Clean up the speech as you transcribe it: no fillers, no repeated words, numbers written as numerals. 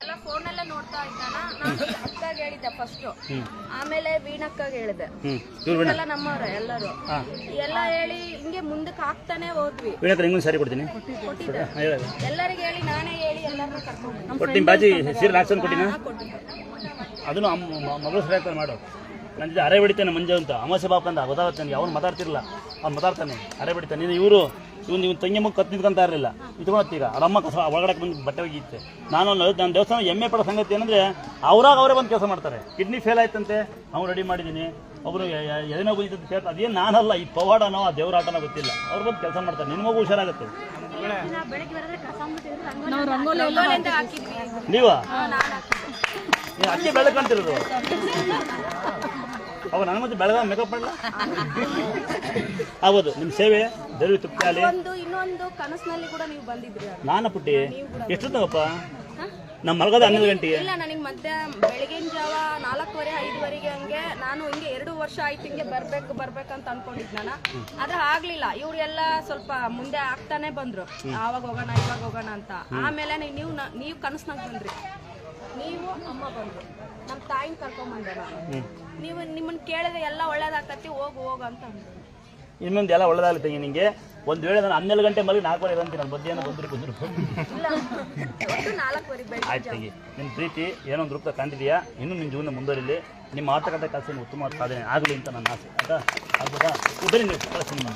ಎಲ್ಲ ಫೋನಲ್ಲೇ ನೋಡ್ತಾ ಇದ್ದಾನ. ನಾನು ಅಕ್ಕಗೆ ಹೇಳಿದ್ದೆ ಫಸ್ಟ್, ಆಮೇಲೆ ವೀಣಕ್ಕಗೆ ಹೇಳಿದೆ. ಎಲ್ಲ ನಮ್ಮವ್ರೆ ಎಲ್ಲರೂ ಎಲ್ಲ ಹೇಳಿ ಹಿಂಗೆ ಮುಂದಕ್ಕೆ ಹಾಕ್ತಾನೆ ಹೋದ್ವಿ. ಸರಿ ಕೊಡ್ತೀನಿ ಎಲ್ಲರಿಗೆ ಹೇಳಿ ನಾನೇ ಹೇಳಿ ಎಲ್ಲರನ್ನೂ ಕರ್ಕೊಂಡು ಕೊಡ್ತೀನಿ. ಬಾಜಿ ಸೀರೆ ಹಾಕ್ಸೋದು ಕೊಟ್ಟಿನ ಅದನ್ನು ಮಗಳು ಸರಿ ಮಾಡು. ನನ್ನ ಜೊತೆ ಅರೆ ಬಿಡ್ತಾನೆ ಮಂಜು ಅಂತ ಅಮಾಸೆ ಬಾಪ ಅಂತ ಗೊತ್ತಾಗುತ್ತೆ ನನಗೆ. ಅವ್ನು ಮಾತಾಡ್ತಿರಲ್ಲ, ಅವ್ನು ಮಾತಾಡ್ತಾನೆ ಅರೆ ಬಿಡ್ತಾನೆ. ಇವರು ನೀವು ತಂಗಿ ಮಗ ಕತ್ತು ನಿಂತ್ಕೊಂತ ಇರಲಿಲ್ಲ, ಇಟ್ಕೊಳತ್ತೀಗ ಈಗ ಅವ್ರ ಅಮ್ಮ ಕಸ ಒಳಗಡೆ ಬಂದು ಬಟ್ಟೆ ಹೋಗಿತ್ತೆ. ನನ್ನ ದೇವಸ್ಥಾನ ಹೆಮ್ಮೆ ಪಡೋ ಸಂಗತಿ ಏನಂದರೆ ಅವರೇ ಬಂದು ಕೆಲಸ ಮಾಡ್ತಾರೆ. ಕಿಡ್ನಿ ಫೇಲ್ ಆಯ್ತಂತೆ, ಅವ್ನು ರೆಡಿ ಮಾಡಿದ್ದೀನಿ. ಒಬ್ಬರು ಎದೇನೋ ಬಂದಿತ್ತು ಕೇಳ್ತಾ, ಅದೇನು ನಾನಲ್ಲ, ಈ ಪವಾಡನೋ ಆ ದೇವರಾಟನೋ ಗೊತ್ತಿಲ್ಲ, ಅವ್ರು ಬಂದು ಕೆಲಸ ಮಾಡ್ತಾರೆ. ನಿನಗೂ ಹುಷಾರಾಗುತ್ತೆ. ನೀವಾ ಅಕ್ಕಿ ಬೆಳಕಂತಿರೋದು ಅವ ನನ್ನ ಮತ್ತೆ ಬೆಳಗ ಮೇಕಪ್ ಮಾಡಲ್ಲ ಹೌದು. ನಿಮ್ಮ ಸೇವೆ ದೇವಿ ತೃಪ್ತಿ ಆಗಲಿ. ಇನ್ನೊಂದು ಕನಸಿನಲ್ಲಿ ಕೂಡ ನೀವು ಬಂದಿದ್ರಿ. ನಾನು ಪುಟ್ಟಿ ಎಷ್ಟೊತ್ತವಪ್ಪ ನಮ್ಮ ಮಲಗೋದು 11 ಗಂಟೆಗೆ. ಇಲ್ಲ, ನನಗೆ ಬೆಳಗಿನ ಜಾವ 4:30 5:00 ಹಂಗೆ ನಾನು ಹಿಂಗೆ 2 ವರ್ಷ ಆಯ್ತು ಹಿಂಗೆ ಬರ್ಬೇಕಂತ ಅನ್ಕೊಂಡಿದ್ ನಾನು. ಆದ್ರೆ ಆಗ್ಲಿಲ್ಲ. ಇವ್ರೆಲ್ಲ ಸ್ವಲ್ಪ ಮುಂದೆ ಆಗ್ತಾನೆ ಬಂದ್ರು, ಆವಾಗ ಹೋಗೋಣ ಇವಾಗ ಹೋಗೋಣ ಅಂತ. ಆಮೇಲೆ ನೀವು ಕನಸ್ನಾಗ ಬಂದ್ರಿ, ನೀವು ಅಮ್ಮ ಬಂದ್ರು, ನಮ್ಮ ತಾಯಿನ ಕರ್ಕೊಂಬಂದೆ ನಾನು. ನೀವು ನಿಮ್ಮನ್ನ ಕೇಳಿದ್ರೆ ಎಲ್ಲ ಒಳ್ಳೇದಾಕತಿ, ಹೋಗು ಅಂತ ಅಂದ್ರು. ಇನ್ನೊಂದು ಎಲ್ಲ ಒಳ್ಳೇದಾಗುತ್ತೆ ನಿಂಗೆ. ಒಂದು ವೇಳೆ ನಾನು 12 ಗಂಟೆ ಮಲಗಿ 4:15 ಅಂತೀನಿ, ನಾನು ಮಧ್ಯಾಹ್ನ ಬಂದ್ರು ಆಯ್ತು ತೆಗಿ. ನಿನ್ನ ಪ್ರೀತಿ ಏನೋ ಒಂದು ರೂಪದಾಗ ಕಾಣ್ತಿದೆಯಾ. ಇನ್ನೂ ನಿಮ್ಮ ಜೀವನ ಮುಂದುವರಿಲಿ. ನಿಮ್ಮ ಆಟಗಾಟ ಕೆಲಸ ಉತ್ತಮ ಸಾಧನೆ ಆಗಲಿ ಅಂತ ನನ್ನ ಆಸೆ ಆಯ್ತಾ. ಆಗ್ಬೋದಾ? ಬನ್ನಿ ನೀವು ಕಳಿಸ್ತೀನಿ.